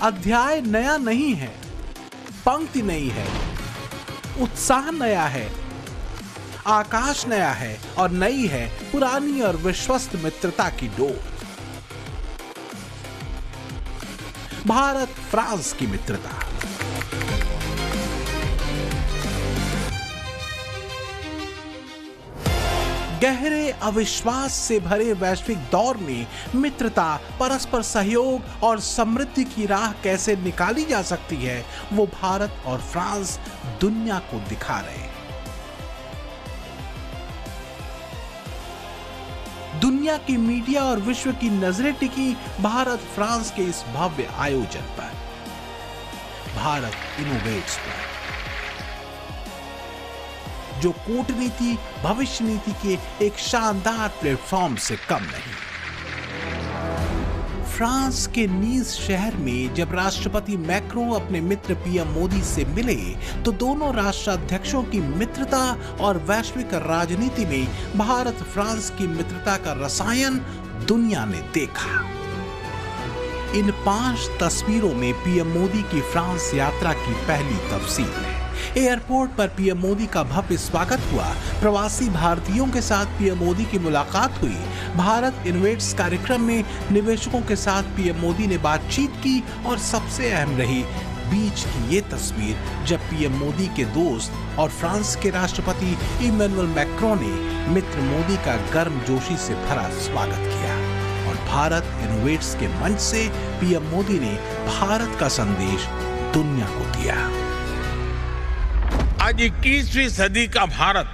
अध्याय नया नहीं है, पंक्ति नई है, उत्साह नया है, आकाश नया है और नई है पुरानी और विश्वस्त मित्रता की डोर। भारत फ्रांस की मित्रता। गहरे अविश्वास से भरे वैश्विक दौर में मित्रता, परस्पर सहयोग और समृद्धि की राह कैसे निकाली जा सकती है, वो भारत और फ्रांस दुनिया को दिखा रहे हैं। दुनिया की मीडिया और विश्व की नजरें टिकी भारत फ्रांस के इस भव्य आयोजन पर, भारत इनोवेट्स पर, जो कूटनीति भविष्य नीति के एक शानदार प्लेटफॉर्म से कम नहीं। फ्रांस के नीस शहर में जब राष्ट्रपति मैक्रों अपने मित्र पीएम मोदी से मिले तो दोनों राष्ट्राध्यक्षों की मित्रता और वैश्विक राजनीति में भारत फ्रांस की मित्रता का रसायन दुनिया ने देखा। इन 5 तस्वीरों में पीएम मोदी की फ्रांस यात्रा की पहली तफसील है। एयरपोर्ट पर पीएम मोदी का भव्य स्वागत हुआ, प्रवासी भारतीयों के साथ पीएम मोदी की मुलाकात हुई, भारत इनोवेट्स कार्यक्रम में निवेशकों के साथ पीएम मोदी ने बातचीत की और सबसे अहम रही बीच की ये तस्वीर जब पीएम मोदी के दोस्त और फ्रांस के राष्ट्रपति इमैनुअल मैक्रों ने मित्र मोदी का गर्मजोशी से भरा स्वागत किया और भारत इनोवेट्स के मंच से पीएम मोदी ने भारत का संदेश दुनिया को दिया। आज 21वीं सदी का भारत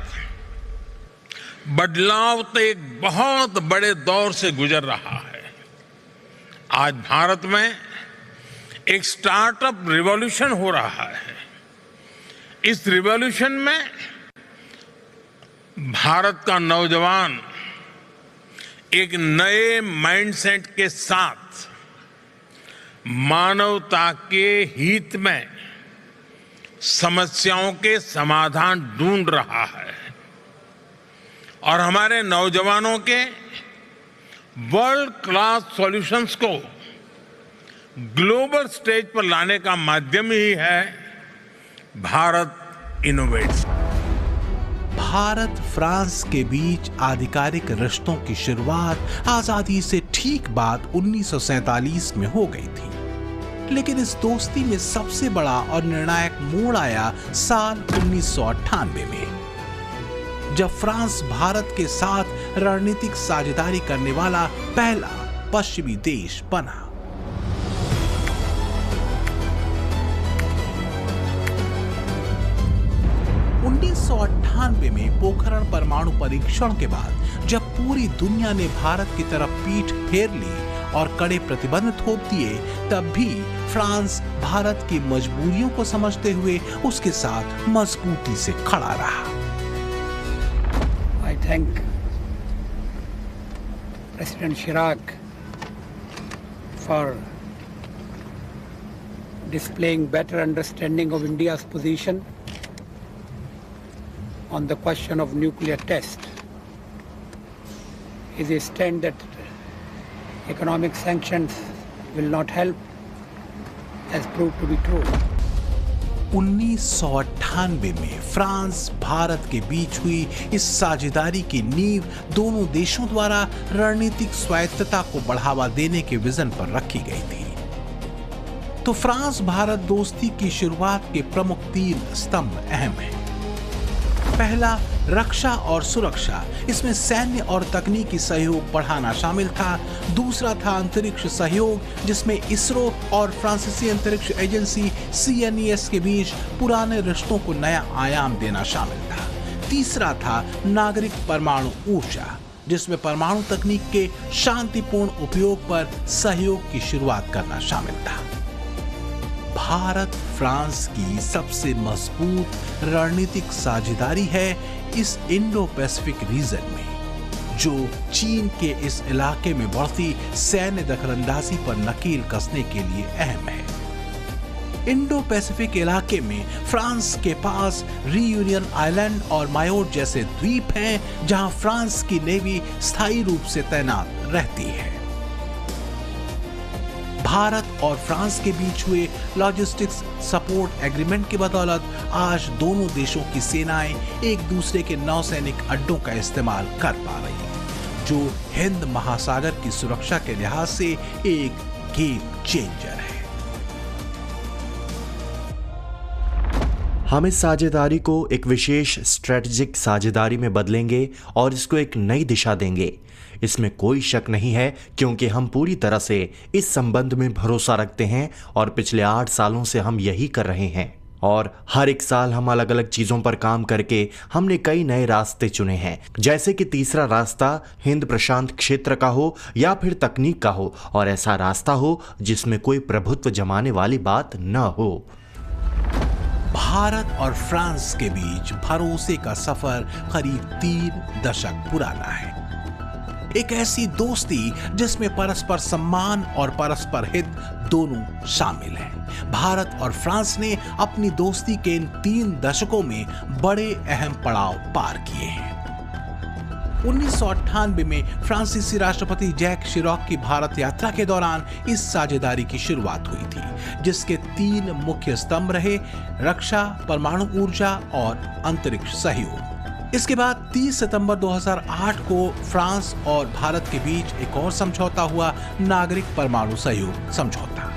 बदलाव के एक बहुत बड़े दौर से गुजर रहा है। आज भारत में एक स्टार्टअप रिवॉल्यूशन हो रहा है। इस रिवॉल्यूशन में भारत का नौजवान एक नए माइंडसेट के साथ मानवता के हित में समस्याओं के समाधान ढूंढ रहा है और हमारे नौजवानों के वर्ल्ड क्लास सॉल्यूशंस को ग्लोबल स्टेज पर लाने का माध्यम ही है भारत इनोवेट्स। भारत फ्रांस के बीच आधिकारिक रिश्तों की शुरुआत आजादी से ठीक बाद 1947 में हो गई थी, लेकिन इस दोस्ती में सबसे बड़ा और निर्णायक मोड़ आया साल 1998 में, जब फ्रांस भारत के साथ रणनीतिक साझेदारी करने वाला पहला पश्चिमी देश बना। में पोखरण परमाणु परीक्षण के बाद जब पूरी दुनिया ने भारत की तरफ पीठ फेर ली और कड़े प्रतिबंध थोप दिए, तब भी फ्रांस भारत की मजबूरियों को समझते हुए उसके साथ मजबूती से खड़ा रहा। I thank President Chirac for displaying better understanding of India's position on the question of nuclear test. His stand that economic sanctions will not help has proved to be true. 1998 में फ्रांस भारत के बीच हुई इस साझेदारी की नींव दोनों देशों द्वारा रणनीतिक स्वायत्तता को बढ़ावा देने के विजन पर रखी गई थी। तो फ्रांस भारत दोस्ती की शुरुआत के प्रमुख 3 स्तंभ अहम हैं। पहला, रक्षा और सुरक्षा। इसमें सैन्य और तकनीकी सहयोग बढ़ाना शामिल था। दूसरा था अंतरिक्ष सहयोग, जिसमें इसरो और फ्रांसीसी अंतरिक्ष एजेंसी CNES के बीच पुराने रिश्तों को नया आयाम देना शामिल था। तीसरा था नागरिक परमाणु ऊर्जा, जिसमें परमाणु तकनीक के शांतिपूर्ण उपयोग पर सहयोग की शुरुआत करना शामिल था। भारत फ्रांस की सबसे मजबूत रणनीतिक साझेदारी है इस इंडो पैसिफिक रीजन में, जो चीन के इस इलाके में बढ़ती सैन्य दखलंदाजी पर नकेल कसने के लिए अहम है। इंडो पैसिफिक इलाके में फ्रांस के पास रीयूनियन आइलैंड और मायोट जैसे द्वीप हैं, जहां फ्रांस की नेवी स्थायी रूप से तैनात रहती है। भारत और फ्रांस के बीच हुए लॉजिस्टिक्स सपोर्ट एग्रीमेंट की बदौलत आज दोनों देशों की सेनाएं एक दूसरे के नौसैनिक अड्डों का इस्तेमाल कर पा रही हैं, जो हिंद महासागर की सुरक्षा के लिहाज से एक गेम चेंजर है। हम इस साझेदारी को एक विशेष स्ट्रेटेजिक साझेदारी में बदलेंगे और इसको एक नई दिशा देंगे। इसमें कोई शक नहीं है, क्योंकि हम पूरी तरह से इस संबंध में भरोसा रखते हैं और पिछले 8 सालों से हम यही कर रहे हैं। और हर एक साल हम अलग अलग चीज़ों पर काम करके हमने कई नए रास्ते चुने हैं, जैसे कि तीसरा रास्ता हिंद प्रशांत क्षेत्र का हो या फिर तकनीक का हो, और ऐसा रास्ता हो जिसमें कोई प्रभुत्व जमाने वाली बात न हो। भारत और फ्रांस के बीच भरोसे का सफर करीब 3 दशक पुराना है। एक ऐसी दोस्ती जिसमें परस्पर सम्मान और परस्पर हित दोनों शामिल हैं। भारत और फ्रांस ने अपनी दोस्ती के इन 3 दशकों में बड़े अहम पड़ाव पार किए हैं। 1998 में फ्रांसीसी राष्ट्रपति जैक शिराक की भारत यात्रा के दौरान इस साझेदारी की शुरुआत हुई थी, जिसके 3 मुख्य स्तंभ रहे: रक्षा, परमाणु ऊर्जा और अंतरिक्ष सहयोग। इसके बाद 30 सितंबर 2008 को फ्रांस और भारत के बीच एक और समझौता हुआ, नागरिक परमाणु सहयोग समझौता।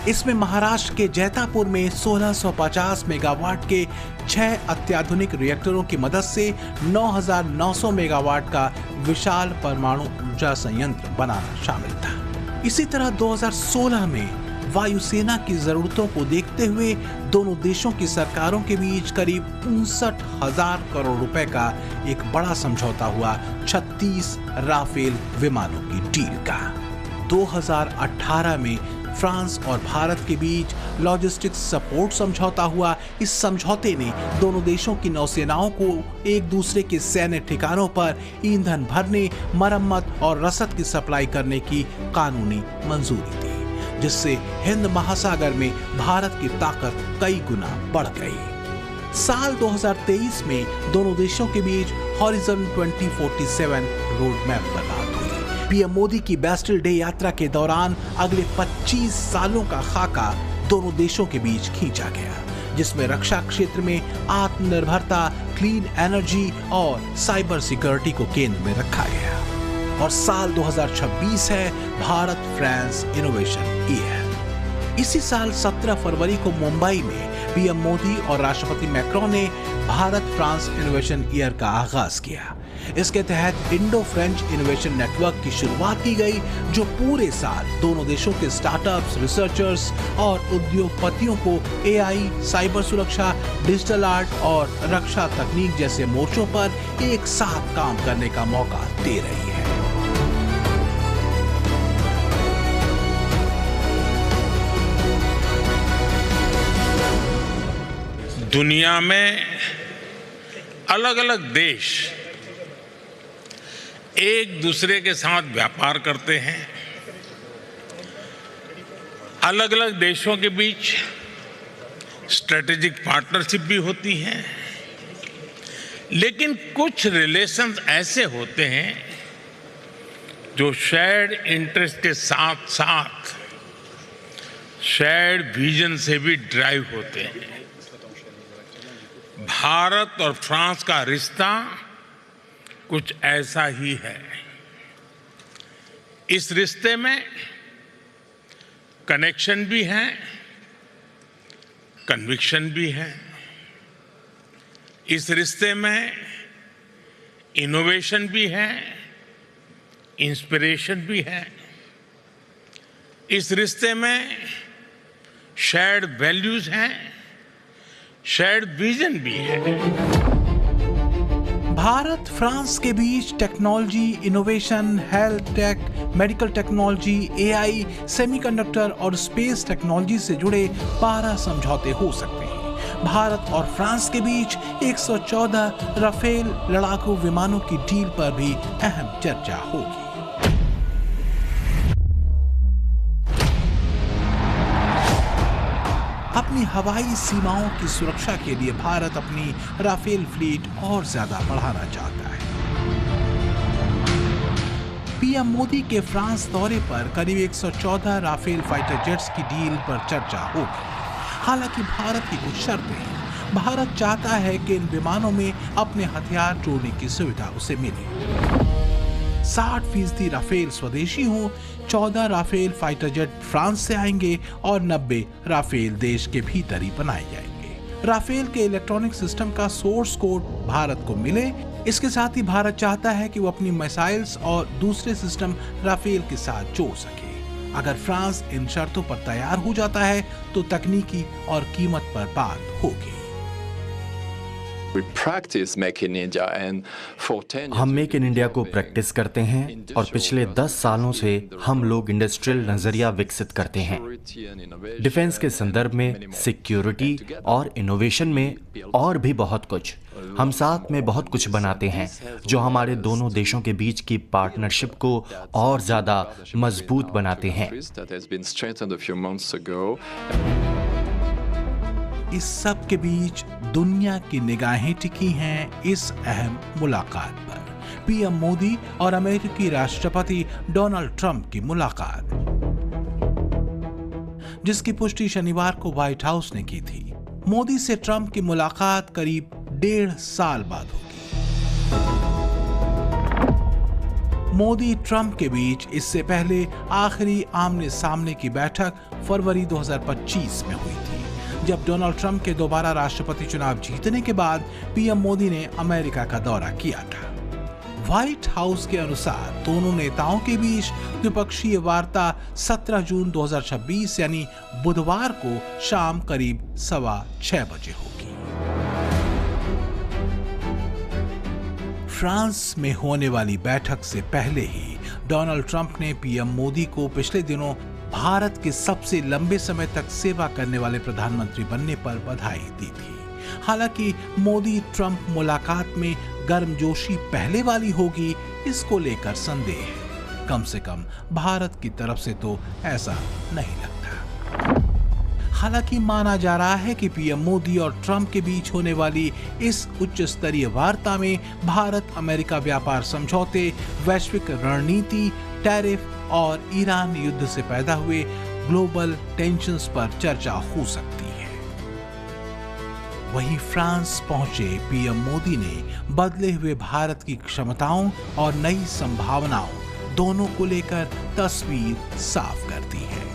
इसमें महाराष्ट्र के जैतापुर में 1650 मेगावाट के 6 अत्याधुनिक रिएक्टरों की मदद से 9,900 मेगावाट का विशाल परमाणु ऊर्जा संयंत्र बनाना शामिल था। इसी तरह 2016 में वायुसेना की जरूरतों को देखते हुए दोनों देशों की सरकारों के बीच करीब 59,000 करोड़ रुपए का एक बड़ा समझौता हुआ, 36 राफेल विमानों की डील का। 2018 में फ्रांस और भारत के बीच लॉजिस्टिक्स सपोर्ट समझौता हुआ। इस समझौते ने दोनों देशों की नौसेनाओं को एक दूसरे के सैन्य ठिकानों पर ईंधन भरने, मरम्मत और रसद की सप्लाई करने की कानूनी मंजूरी दी, जिससे हिंद महासागर में भारत की ताकत कई गुना बढ़ गई। साल 2023 में दोनों देशों के बीच हॉरिजन 2047 रोड मैप पर बात हुई। पीएम मोदी की बैस्टिल डे यात्रा के दौरान अगले 25 सालों का खाका दोनों देशों के बीच खींचा गया, जिसमें रक्षा क्षेत्र में आत्मनिर्भरता, क्लीन एनर्जी और साइबर सिक्योरिटी को केंद्र में रखा गया। और साल 2026 है भारत फ्रांस इनोवेशन ईयर। इसी साल 17 फरवरी को मुंबई में पीएम मोदी और राष्ट्रपति मैक्रोन ने भारत फ्रांस इनोवेशन ईयर का आगाज किया। इसके तहत इंडो फ्रेंच इनोवेशन नेटवर्क की शुरुआत की गई, जो पूरे साल दोनों देशों के स्टार्टअप्स, रिसर्चर्स और उद्योगपतियों को एआई, साइबर सुरक्षा, डिजिटल आर्ट और रक्षा तकनीक जैसे मोर्चों पर एक साथ काम करने का मौका दे रही है। दुनिया में अलग अलग देश एक दूसरे के साथ व्यापार करते हैं। अलग अलग देशों के बीच स्ट्रेटेजिक पार्टनरशिप भी होती है, लेकिन कुछ रिलेशंस ऐसे होते हैं जो शेयर्ड इंटरेस्ट के साथ साथ शेयर्ड विजन से भी ड्राइव होते हैं। भारत और फ्रांस का रिश्ता कुछ ऐसा ही है। इस रिश्ते में कनेक्शन भी है, कन्विक्शन भी है। इस रिश्ते में इनोवेशन भी है, इंस्पिरेशन भी है। इस रिश्ते में शेयर्ड वैल्यूज हैं, शेयर्ड विजन भी है। भारत फ्रांस के बीच technology, innovation, health tech, medical technology, AI, semiconductor और स्पेस टेक्नोलॉजी से जुड़े 12 समझौते हो सकते हैं। भारत और फ्रांस के बीच 114 राफेल लड़ाकू विमानों की डील पर भी अहम चर्चा होगी। अपनी हवाई सीमाओं की सुरक्षा के लिए भारत अपनी राफेल फ्लीट और ज्यादा बढ़ाना चाहता है। पीएम मोदी के फ्रांस दौरे पर करीब 114 राफेल फाइटर जेट्स की डील पर चर्चा होगी। हालांकि भारत की कुछ शर्तें हैं। भारत चाहता है कि इन विमानों में अपने हथियार जोड़ने की सुविधा उसे मिले। 60% राफेल स्वदेशी हों, 14 राफेल फाइटर जेट फ्रांस से आएंगे और 90 राफेल देश के भीतर ही बनाए जाएंगे। राफेल के इलेक्ट्रॉनिक सिस्टम का सोर्स कोड भारत को मिले। इसके साथ ही भारत चाहता है कि वो अपनी मिसाइल्स और दूसरे सिस्टम राफेल के साथ जोड़ सके। अगर फ्रांस इन शर्तों पर तैयार हो जाता है तो तकनीकी और कीमत पर बात होगी। हम मेक इन इंडिया को प्रैक्टिस करते हैं और पिछले 10 सालों से हम लोग इंडस्ट्रियल नजरिया विकसित करते हैं। डिफेंस के संदर्भ में, सिक्योरिटी और इनोवेशन में और भी बहुत कुछ। हम साथ में बहुत कुछ बनाते हैं जो हमारे दोनों देशों के बीच की पार्टनरशिप को और ज्यादा मजबूत बनाते हैं। इस सब के बीच दुनिया की निगाहें टिकी हैं इस अहम मुलाकात पर। पीएम मोदी और अमेरिकी राष्ट्रपति डोनाल्ड ट्रंप की मुलाकात, जिसकी पुष्टि शनिवार को व्हाइट हाउस ने की थी। मोदी से ट्रंप की मुलाकात करीब 1.5 साल बाद होगी। मोदी ट्रंप के बीच इससे पहले आखिरी आमने सामने की बैठक फरवरी 2025 में हुई थी, जब डोनाल्ड ट्रंप के दोबारा राष्ट्रपति चुनाव जीतने के बाद पीएम मोदी ने अमेरिका का दौरा किया था। व्हाइट हाउस के अनुसार दोनों नेताओं के बीच द्विपक्षीय वार्ता 17 जून 2026 यानी बुधवार को शाम करीब 6:15 बजे होगी। फ्रांस में होने वाली बैठक से पहले ही डोनाल्ड ट्रंप ने पीएम मोदी को पिछले दिनों भारत के सबसे लंबे समय तक सेवा करने वाले प्रधानमंत्री बनने पर बधाई दी थी। हालांकि मोदी ट्रंप मुलाकात में गर्मजोशी पहले वाली होगी, इसको लेकर संदेह है। कम से कम भारत की तरफ से तो ऐसा नहीं लगता। हालांकि माना जा रहा है कि पीएम मोदी और ट्रंप के बीच होने वाली इस उच्च स्तरीय वार्ता में भारत अमेरिका व्यापार समझौते, वैश्विक रणनीति, टैरिफ और ईरान युद्ध से पैदा हुए ग्लोबल टेंशन्स पर चर्चा हो सकती है। वहीं फ्रांस पहुंचे पीएम मोदी ने बदले हुए भारत की क्षमताओं और नई संभावनाओं दोनों को लेकर तस्वीर साफ कर दी है।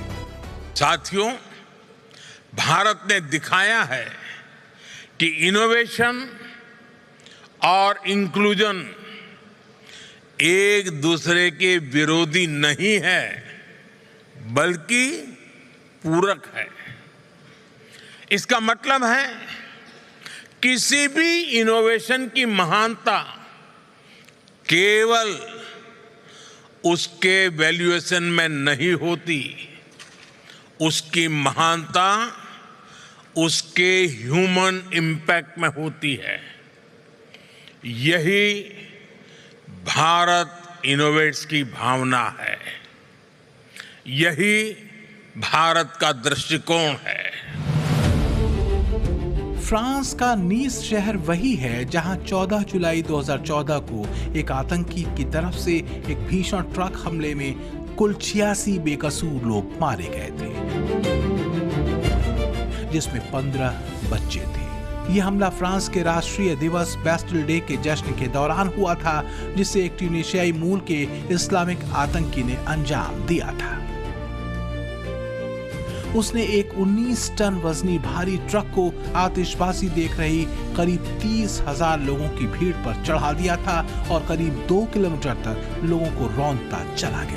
साथियों, भारत ने दिखाया है कि इनोवेशन और इंक्लूजन एक दूसरे के विरोधी नहीं है, बल्कि पूरक है। इसका मतलब है किसी भी इनोवेशन की महानता केवल उसके वैल्यूएशन में नहीं होती, उसकी महानता उसके ह्यूमन इम्पैक्ट में होती है। यही भारत इनोवेट्स की भावना है, यही भारत का दृष्टिकोण है। फ्रांस का नीस शहर वही है जहां 14 जुलाई 2014 को एक आतंकी की तरफ से एक भीषण ट्रक हमले में कुल 86 बेकसूर लोग मारे गए थे, जिसमें 15 बच्चे थे। यह हमला फ्रांस के राष्ट्रीय दिवस बैस्टिल डे के जश्न के दौरान हुआ था, जिसे एक ट्यूनीशियाई मूल के इस्लामिक आतंकी ने अंजाम दिया था। उसने एक 19 टन वजनी भारी ट्रक को आतिशबाजी देख रही करीब 30,000 लोगों की भीड़ पर चढ़ा दिया था और करीब 2 किलोमीटर तक लोगों को रौंदता चला गया।